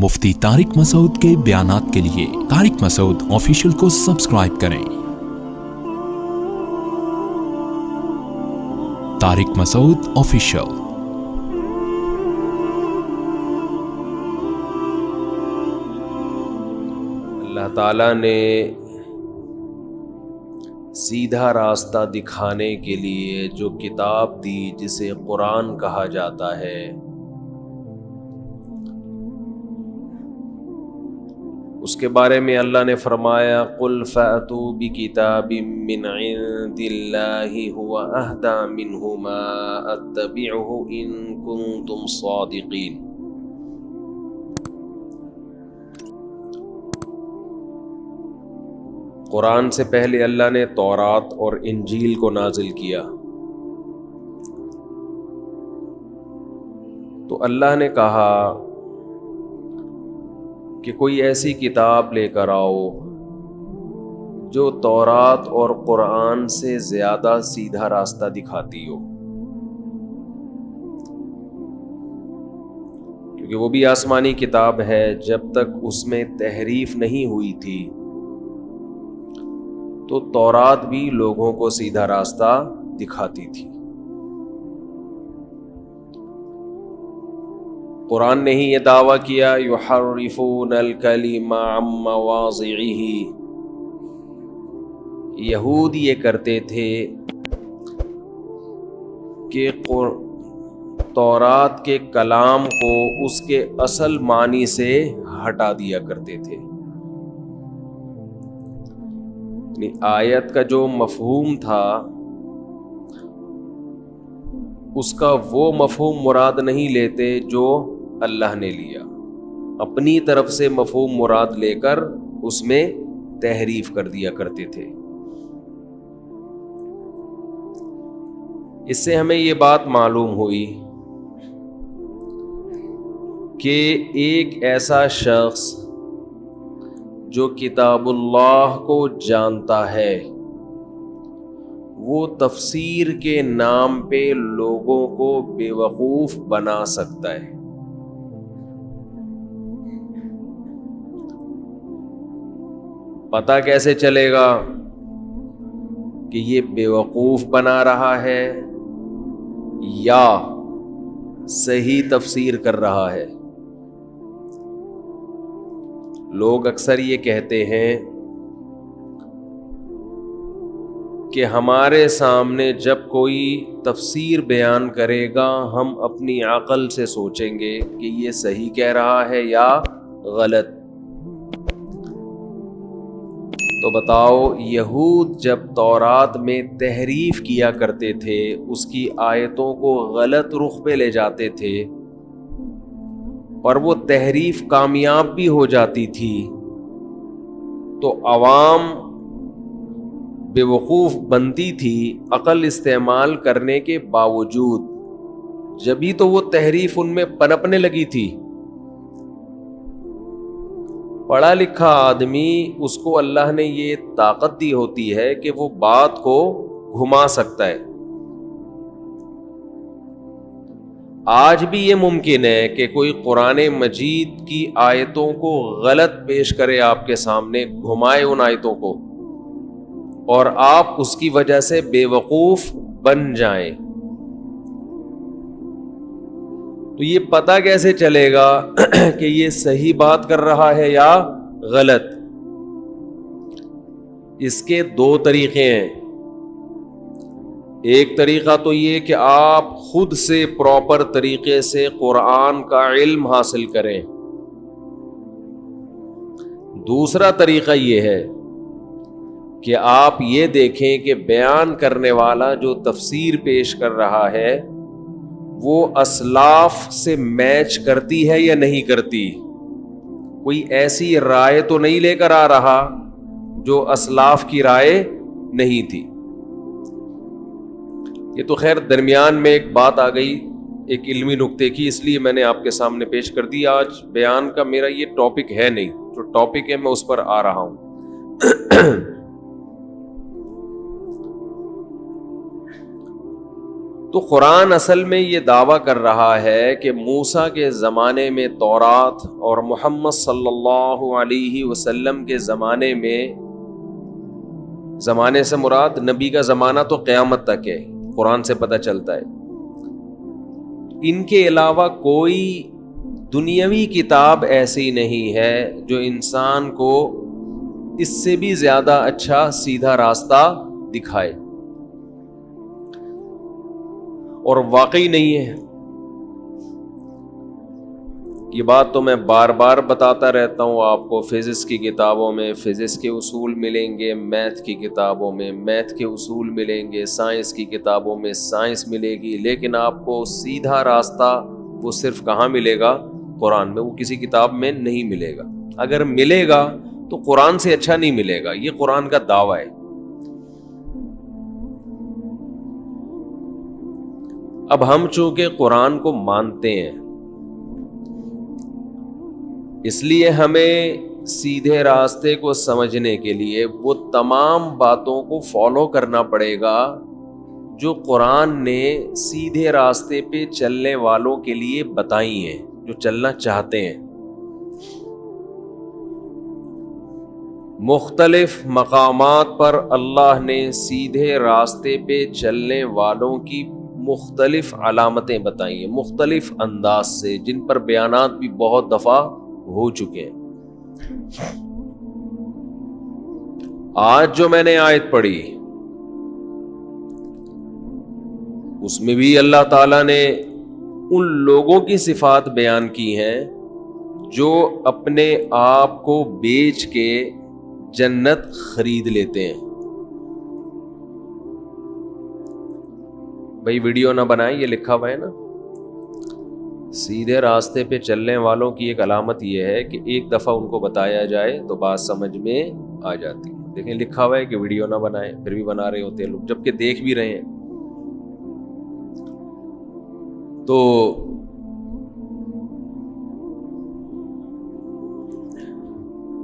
مفتی طارق مسعود کے بیانات کے لیے طارق مسعود آفیشیل کو سبسکرائب کریں۔ طارق مسعود آفیشیل۔ اللہ تعالیٰ نے سیدھا راستہ دکھانے کے لیے جو کتاب دی جسے قرآن کہا جاتا ہے، اس کے بارے میں اللہ نے فرمایا قُلْ فَأْتُوا بِكِتَابٍ مِّنْ عِندِ اللَّهِ هُوَ أَهْدَىٰ مِنْهُ مَا أَتَّبِعُهُ إِن كُنتُمْ صَادِقِينَ۔ قرآن سے پہلے اللہ نے تورات اور انجیل کو نازل کیا، تو اللہ نے کہا کہ کوئی ایسی کتاب لے کر آؤ جو تورات اور قرآن سے زیادہ سیدھا راستہ دکھاتی ہو، کیونکہ وہ بھی آسمانی کتاب ہے، جب تک اس میں تحریف نہیں ہوئی تھی تو تورات بھی لوگوں کو سیدھا راستہ دکھاتی تھی۔ قرآن نے ہی یہ دعویٰ کیا یحرفون الکلم عن مواضعہ، یہود یہ کرتے تھے کہ تورات کے کلام کو اس کے اصل معنی سے ہٹا دیا کرتے تھے، یعنی آیت کا جو مفہوم تھا اس کا وہ مفہوم مراد نہیں لیتے جو اللہ نے لیا، اپنی طرف سے مفہوم مراد لے کر اس میں تحریف کر دیا کرتے تھے۔ اس سے ہمیں یہ بات معلوم ہوئی کہ ایک ایسا شخص جو کتاب اللہ کو جانتا ہے وہ تفسیر کے نام پہ لوگوں کو بے وقوف بنا سکتا ہے۔ پتہ کیسے چلے گا کہ یہ بے وقوف بنا رہا ہے یا صحیح تفسیر کر رہا ہے؟ لوگ اکثر یہ کہتے ہیں کہ ہمارے سامنے جب کوئی تفسیر بیان کرے گا ہم اپنی عقل سے سوچیں گے کہ یہ صحیح کہہ رہا ہے یا غلط۔ تو بتاؤ، یہود جب تورات میں تحریف کیا کرتے تھے، اس کی آیتوں کو غلط رخ پہ لے جاتے تھے اور وہ تحریف کامیاب بھی ہو جاتی تھی، تو عوام بے وقوف بنتی تھی عقل استعمال کرنے کے باوجود، جبھی تو وہ تحریف ان میں پنپنے لگی تھی۔ پڑھا لکھا آدمی، اس کو اللہ نے یہ طاقت دی ہوتی ہے کہ وہ بات کو گھما سکتا ہے۔ آج بھی یہ ممکن ہے کہ کوئی قرآن مجید کی آیتوں کو غلط پیش کرے آپ کے سامنے، گھمائے ان آیتوں کو، اور آپ اس کی وجہ سے بے وقوف بن جائیں۔ تو یہ پتہ کیسے چلے گا کہ یہ صحیح بات کر رہا ہے یا غلط؟ اس کے دو طریقے ہیں۔ ایک طریقہ تو یہ کہ آپ خود سے پراپر طریقے سے قرآن کا علم حاصل کریں۔ دوسرا طریقہ یہ ہے کہ آپ یہ دیکھیں کہ بیان کرنے والا جو تفسیر پیش کر رہا ہے وہ اسلاف سے میچ کرتی ہے یا نہیں کرتی، کوئی ایسی رائے تو نہیں لے کر آ رہا جو اسلاف کی رائے نہیں تھی۔ یہ تو خیر درمیان میں ایک بات آ گئی ایک علمی نکتے کی، اس لیے میں نے آپ کے سامنے پیش کر دی۔ آج بیان کا میرا یہ ٹاپک ہے نہیں، جو ٹاپک ہے میں اس پر آ رہا ہوں۔ تو قرآن اصل میں یہ دعویٰ کر رہا ہے کہ موسیٰ کے زمانے میں تورات اور محمد صلی اللہ علیہ وسلم کے زمانے میں، زمانے سے مراد نبی کا زمانہ تو قیامت تک ہے، قرآن سے پتہ چلتا ہے، ان کے علاوہ کوئی دنیاوی کتاب ایسی نہیں ہے جو انسان کو اس سے بھی زیادہ اچھا سیدھا راستہ دکھائے، اور واقعی نہیں ہے۔ یہ بات تو میں بار بار بتاتا رہتا ہوں آپ کو، فزکس کی کتابوں میں فزکس کے اصول ملیں گے، میتھ کی کتابوں میں میتھ کے اصول ملیں گے، سائنس کی کتابوں میں سائنس ملے گی، لیکن آپ کو سیدھا راستہ وہ صرف کہاں ملے گا؟ قرآن میں، وہ کسی کتاب میں نہیں ملے گا۔ اگر ملے گا تو قرآن سے اچھا نہیں ملے گا، یہ قرآن کا دعویٰ ہے۔ اب ہم چونکہ قرآن کو مانتے ہیں، اس لیے ہمیں سیدھے راستے کو سمجھنے کے لیے وہ تمام باتوں کو فالو کرنا پڑے گا جو قرآن نے سیدھے راستے پہ چلنے والوں کے لیے بتائی ہیں، جو چلنا چاہتے ہیں۔ مختلف مقامات پر اللہ نے سیدھے راستے پہ چلنے والوں کی مختلف علامتیں بتائی ہیں، مختلف انداز سے، جن پر بیانات بھی بہت دفعہ ہو چکے ہیں۔ آج جو میں نے آیت پڑھی اس میں بھی اللہ تعالیٰ نے ان لوگوں کی صفات بیان کی ہیں جو اپنے آپ کو بیچ کے جنت خرید لیتے ہیں۔ بھائی ویڈیو نہ بنائیں، یہ لکھا ہوا ہے نا۔ سیدھے راستے پہ چلنے والوں کی ایک علامت یہ ہے کہ ایک دفعہ ان کو بتایا جائے تو بات سمجھ میں آ جاتی ہے۔ دیکھیں لکھا ہوا ہے کہ ویڈیو نہ بنائیں، پھر بھی بنا رہے ہوتے ہیں لوگ، جبکہ دیکھ بھی رہے ہیں۔ تو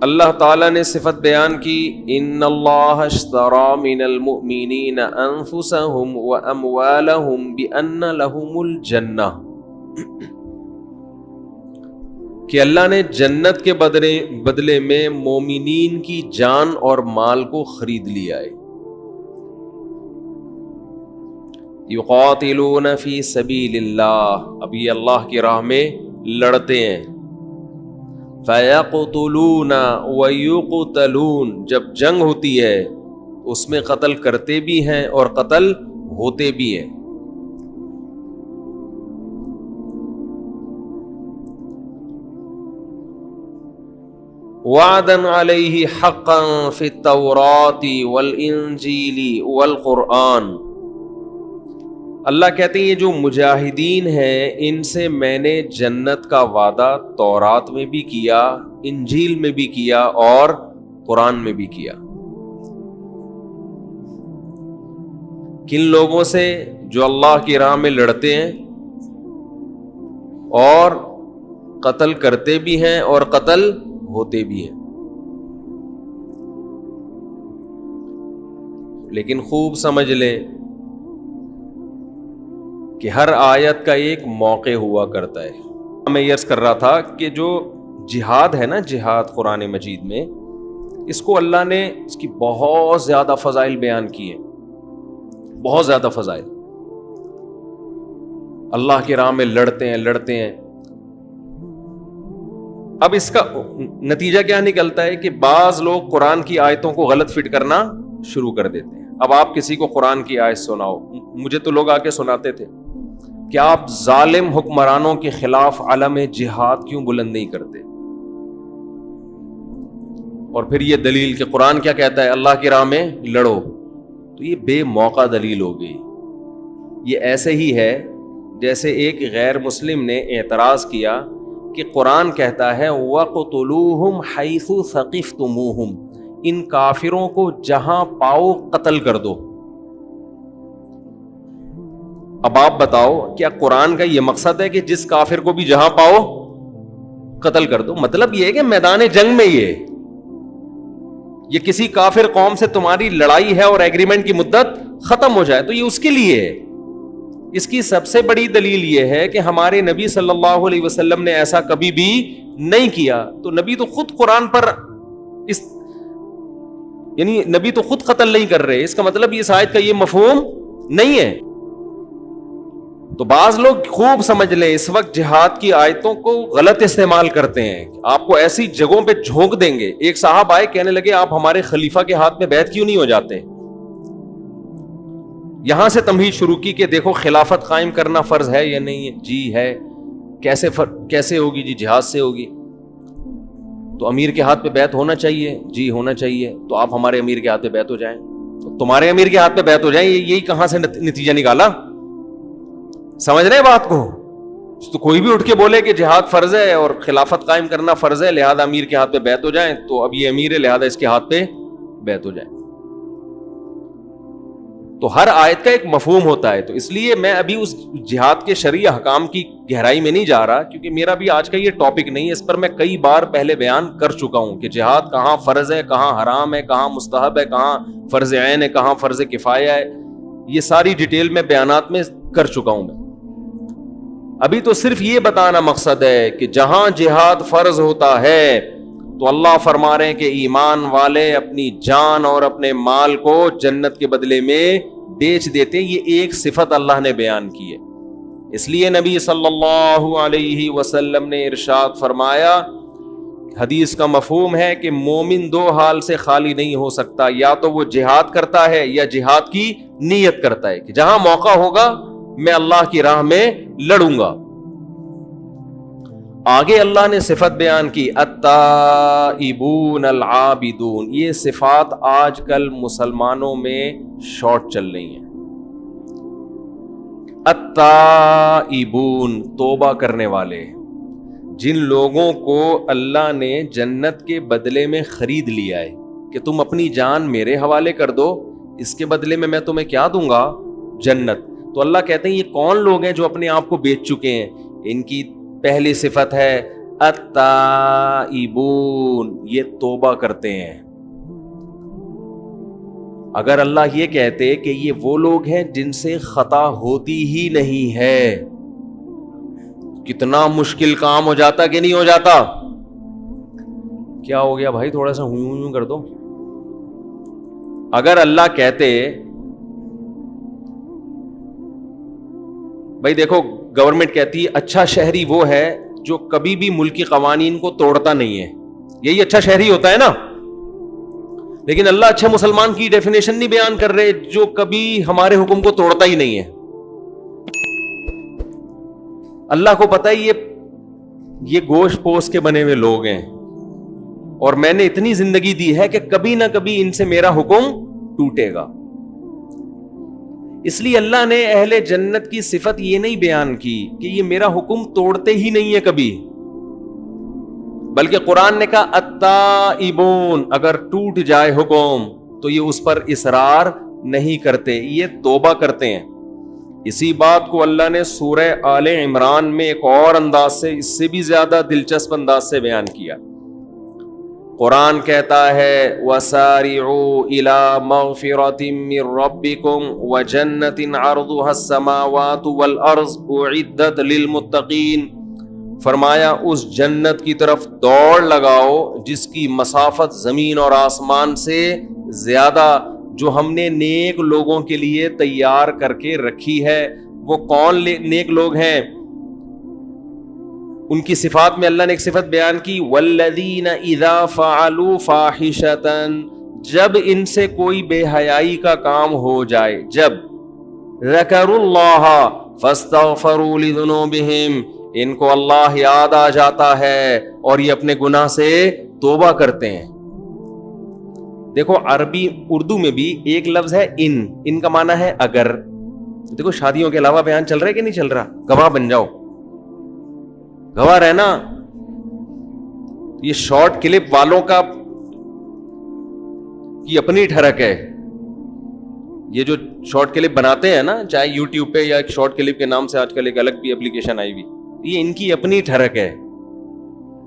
اللہ تعالیٰ نے صفت بیان کی، ان اللہ اشتری من المؤمنین انفسهم واموالهم بان لهم الجنہ، کہ اللہ نے جنت کے بدلے میں مومنین کی جان اور مال کو خرید لیا ہے۔ یقاتلون فی سبیل اللہ، ابھی اللہ کی راہ میں لڑتے ہیں۔ فَيَقْتُلُونَ وَيُقْتَلُونَ، جب جنگ ہوتی ہے اس میں قتل کرتے بھی ہیں اور قتل ہوتے بھی ہیں۔ وَعْدًا عَلَيْهِ حَقًّا فِي التَّوْرَاةِ وَالْإِنْجِيلِ وَالْقُرْآنِ، اللہ کہتے ہیں یہ جو مجاہدین ہیں ان سے میں نے جنت کا وعدہ تورات میں بھی کیا، انجیل میں بھی کیا اور قرآن میں بھی کیا۔ کن لوگوں سے؟ جو اللہ کی راہ میں لڑتے ہیں اور قتل کرتے بھی ہیں اور قتل ہوتے بھی ہیں۔ لیکن خوب سمجھ لیں کہ ہر آیت کا ایک موقع ہوا کرتا ہے۔ میں عرض کر رہا تھا کہ جو جہاد ہے نا، جہاد قرآن مجید میں، اس کو اللہ نے اس کی بہت زیادہ فضائل بیان کی ہیں، بہت زیادہ فضائل۔ اللہ کی راہ میں لڑتے ہیں۔ اب اس کا نتیجہ کیا نکلتا ہے کہ بعض لوگ قرآن کی آیتوں کو غلط فٹ کرنا شروع کر دیتے ہیں۔ اب آپ کسی کو قرآن کی آیت سناؤ، مجھے تو لوگ آ کے سناتے تھے کہ آپ ظالم حکمرانوں کے خلاف علم جہاد کیوں بلند نہیں کرتے، اور پھر یہ دلیل کہ قرآن کیا کہتا ہے، اللہ کی راہ میں لڑو، تو یہ بے موقع دلیل ہو گئی۔ یہ ایسے ہی ہے جیسے ایک غیر مسلم نے اعتراض کیا کہ قرآن کہتا ہے وَقْتُلُوهُمْ حَيْثُ ثَقِفْتُمُوهُمْ، ان کافروں کو جہاں پاؤ قتل کر دو۔ اب آپ بتاؤ کیا قرآن کا یہ مقصد ہے کہ جس کافر کو بھی جہاں پاؤ قتل کر دو؟ مطلب یہ ہے کہ میدان جنگ میں یہ کسی کافر قوم سے تمہاری لڑائی ہے اور ایگریمنٹ کی مدت ختم ہو جائے تو یہ اس کے لیے ہے۔ اس کی سب سے بڑی دلیل یہ ہے کہ ہمارے نبی صلی اللہ علیہ وسلم نے ایسا کبھی بھی نہیں کیا. تو نبی تو خود قرآن پر یعنی نبی تو خود قتل نہیں کر رہے. اس کا مطلب اس آیت کا یہ مفہوم نہیں ہے. تو بعض لوگ خوب سمجھ لیں, اس وقت جہاد کی آیتوں کو غلط استعمال کرتے ہیں, آپ کو ایسی جگہوں پہ جھونک دیں گے. ایک صاحب آئے, کہنے لگے آپ ہمارے خلیفہ کے ہاتھ میں بیعت کیوں نہیں ہو جاتے. یہاں سے تمہید شروع کی کہ دیکھو خلافت قائم کرنا فرض ہے یا نہیں ہے. جی ہے. کیسے ہوگی؟ جی جہاد سے ہوگی. تو امیر کے ہاتھ پہ بیعت ہونا چاہیے. جی ہونا چاہیے. تو آپ ہمارے امیر کے ہاتھ پہ بیعت ہو جائیں. تو تمہارے امیر کے ہاتھ پہ بیعت ہو جائیں, یہی کہاں سے نتیجہ نکالا؟ سمجھ رہے ہیں بات کو؟ تو کوئی بھی اٹھ کے بولے کہ جہاد فرض ہے اور خلافت قائم کرنا فرض ہے, لہذا امیر کے ہاتھ پہ بیعت ہو جائیں, تو اب یہ امیر ہے لہذا اس کے ہاتھ پہ بیعت ہو جائیں. تو ہر آیت کا ایک مفہوم ہوتا ہے. تو اس لیے میں ابھی اس جہاد کے شرعی احکام کی گہرائی میں نہیں جا رہا, کیونکہ میرا بھی آج کا یہ ٹاپک نہیں ہے. اس پر میں کئی بار پہلے بیان کر چکا ہوں کہ جہاد کہاں فرض ہے, کہاں حرام ہے, کہاں مستحب ہے, کہاں فرض عین ہے, کہاں فرض کفایہ ہے. یہ ساری ڈیٹیل میں بیانات میں کر چکا ہوں. میں ابھی تو صرف یہ بتانا مقصد ہے کہ جہاں جہاد فرض ہوتا ہے تو اللہ فرما رہے ہیں کہ ایمان والے اپنی جان اور اپنے مال کو جنت کے بدلے میں بیچ دیتے ہیں. یہ ایک صفت اللہ نے بیان کی ہے. اس لیے نبی صلی اللہ علیہ وسلم نے ارشاد فرمایا, حدیث کا مفہوم ہے کہ مومن دو حال سے خالی نہیں ہو سکتا, یا تو وہ جہاد کرتا ہے یا جہاد کی نیت کرتا ہے کہ جہاں موقع ہوگا میں اللہ کی راہ میں لڑوں گا. آگے اللہ نے صفت بیان کی, التائبون العابدون. یہ صفات آج کل مسلمانوں میں شارٹ چل رہی ہیں. التائبون, توبہ کرنے والے, جن لوگوں کو اللہ نے جنت کے بدلے میں خرید لیا ہے کہ تم اپنی جان میرے حوالے کر دو, اس کے بدلے میں تمہیں کیا دوں گا؟ جنت. تو اللہ کہتے ہیں یہ کون لوگ ہیں جو اپنے آپ کو بیچ چکے ہیں؟ ان کی پہلی صفت ہے التائبون, یہ توبہ کرتے ہیں. اگر اللہ یہ کہتے کہ یہ وہ لوگ ہیں جن سے خطا ہوتی ہی نہیں ہے, کتنا مشکل کام ہو جاتا کہ نہیں ہو جاتا؟ کیا ہو گیا بھائی؟ تھوڑا سا ہوں کر دو. اگر اللہ کہتے بھائی دیکھو گورنمنٹ کہتی ہے اچھا شہری وہ ہے جو کبھی بھی ملکی قوانین کو توڑتا نہیں ہے, یہی اچھا شہری ہوتا ہے نا. لیکن اللہ اچھے مسلمان کی ڈیفینیشن نہیں بیان کر رہے جو کبھی ہمارے حکم کو توڑتا ہی نہیں ہے. اللہ کو پتہ ہے یہ گوشت پوست کے بنے ہوئے لوگ ہیں, اور میں نے اتنی زندگی دی ہے کہ کبھی نہ کبھی ان سے میرا حکم ٹوٹے گا. اس لیے اللہ نے اہل جنت کی صفت یہ نہیں بیان کی کہ یہ میرا حکم توڑتے ہی نہیں ہے کبھی, بلکہ قرآن نے کہا التائبون, اگر ٹوٹ جائے حکم تو یہ اس پر اصرار نہیں کرتے, یہ توبہ کرتے ہیں. اسی بات کو اللہ نے سورہ آل عمران میں ایک اور انداز سے, اس سے بھی زیادہ دلچسپ انداز سے بیان کیا. قرآن کہتا ہے وَسَارِعُوا إِلَى مَغْفِرَةٍ مِّن رَّبِّكُمْ وَجَنَّةٍ عَرْضُهَا السَّمَاوَاتُ وَالْأَرْضُ أُعِدَّتْ لِلْمُتَّقِينَ. فرمایا اس جنت کی طرف دوڑ لگاؤ جس کی مسافت زمین اور آسمان سے زیادہ, جو ہم نے نیک لوگوں کے لیے تیار کر کے رکھی ہے. وہ کون نیک لوگ ہیں؟ ان کی صفات میں اللہ نے ایک صفت بیان کی, والذین اذا فعلوا فاحشۃ, جب ان سے کوئی بے حیائی کا کام ہو جائے, جب ذکروا اللہ فاستغفروا لذنوبہم, ان کو اللہ یاد آ جاتا ہے اور یہ اپنے گناہ سے توبہ کرتے ہیں. دیکھو عربی اردو میں بھی ایک لفظ ہے ان کا معنی ہے اگر. دیکھو شادیوں کے علاوہ بیان چل رہا ہے کہ نہیں چل رہا؟ گواہ بن جاؤ, گواہ رہنا. یہ شارٹ کلپ والوں کا کی اپنی ٹھڑک ہے. یہ جو شارٹ کلپ بناتے ہیں نا, چاہے یوٹیوب پہ یا ایک شارٹ کلپ کے نام سے آج کل ایک الگ بھی اپلیکیشن آئی ہوئی, یہ ان کی اپنی ٹھڑک ہے.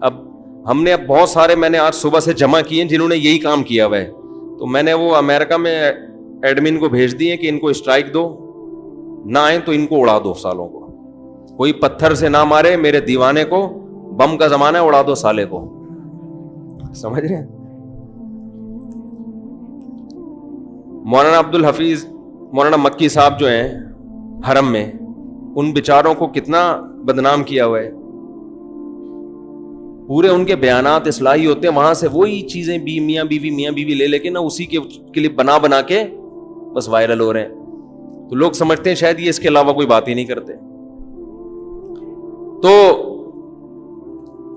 اب ہم نے بہت سارے, میں نے آج صبح سے جمع کیے ہیں جنہوں نے یہی کام کیا ہوا ہے. تو میں نے وہ امریکہ میں ایڈمن کو بھیج دیے کہ ان کو اسٹرائک دو, نہ آئیں تو ان کو اڑا دو سالوں کو, کوئی پتھر سے نہ مارے میرے دیوانے کو, بم کا زمانہ ہے, اڑا دو سالے کو. سمجھ رہے ہیں؟ مولانا عبد الحفیظ مولانا مکی صاحب جو ہیں حرم میں, ان بیچاروں کو کتنا بدنام کیا ہوا ہے. پورے ان کے بیانات اصلاحی ہوتے ہیں, وہاں سے وہی چیزیں بھی میاں بیوی لے کے نا اسی کے کلپ بنا کے بس وائرل ہو رہے ہیں. تو لوگ سمجھتے ہیں شاید یہ اس کے علاوہ کوئی بات ہی نہیں کرتے. تو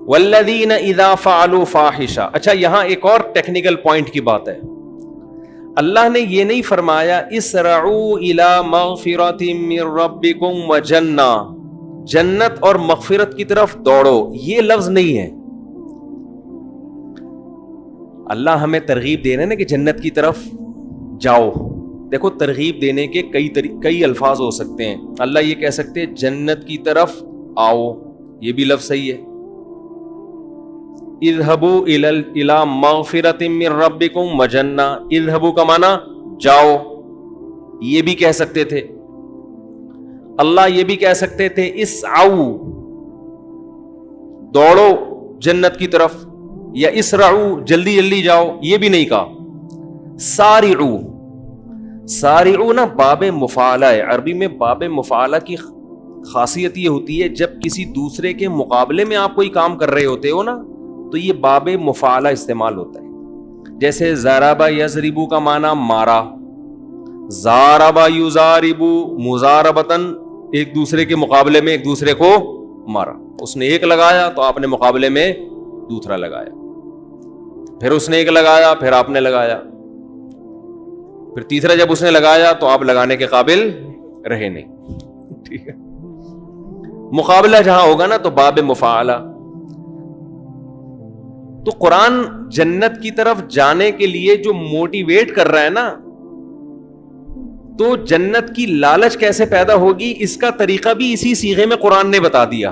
والذین اذا فعلوا فاحشہ, اچھا یہاں ایک اور ٹیکنیکل پوائنٹ کی بات ہے. اللہ نے یہ نہیں فرمایا اسرعوا الی مغفرۃ من ربکم وجنہ, جنت اور مغفرت کی طرف دوڑو, یہ لفظ نہیں ہے. اللہ ہمیں ترغیب دے رہے ہیں نا کہ جنت کی طرف جاؤ. دیکھو ترغیب دینے کے کئی الفاظ ہو سکتے ہیں. اللہ یہ کہہ سکتے ہیں جنت کی طرف آؤ, یہ بھی لفظ صحیح ہے. اذهبوا الى مغفرۃ من ربکم وجنہ, اذهبوا کا معنی جاؤ, یہ بھی کہہ سکتے تھے. اللہ یہ بھی کہہ سکتے تھے اسعوا, دوڑو جنت کی طرف, یا اسرعوا جلدی جاؤ, یہ بھی نہیں کہا. سارعوا, سارعوا نا باب مفعلہ ہے. عربی میں باب مفعلہ کی خاصیت یہ ہوتی ہے جب کسی دوسرے کے مقابلے میں آپ کوئی کام کر رہے ہوتے ہو نا, تو یہ باب مفعلہ استعمال ہوتا ہے. جیسے ضربہ یضربو کا معنی مارا, ضاربہ یضاربو مضاربتن, ایک دوسرے کے مقابلے میں ایک دوسرے کو مارا. اس نے ایک لگایا تو آپ نے مقابلے میں دوسرا لگایا, پھر اس نے ایک لگایا پھر آپ نے لگایا, پھر تیسرا جب اس نے لگایا تو آپ لگانے کے قابل رہے نہیں. ٹھیک ہے, مقابلہ جہاں ہوگا نا تو باب مفعلہ. تو قرآن جنت کی طرف جانے کے لیے جو موٹیویٹ کر رہا ہے نا, تو جنت کی لالچ کیسے پیدا ہوگی اس کا طریقہ بھی اسی صیغے میں قرآن نے بتا دیا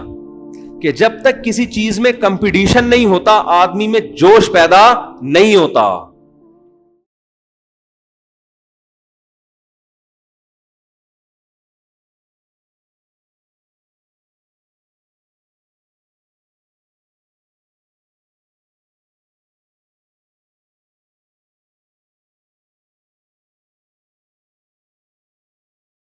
کہ جب تک کسی چیز میں کمپٹیشن نہیں ہوتا آدمی میں جوش پیدا نہیں ہوتا.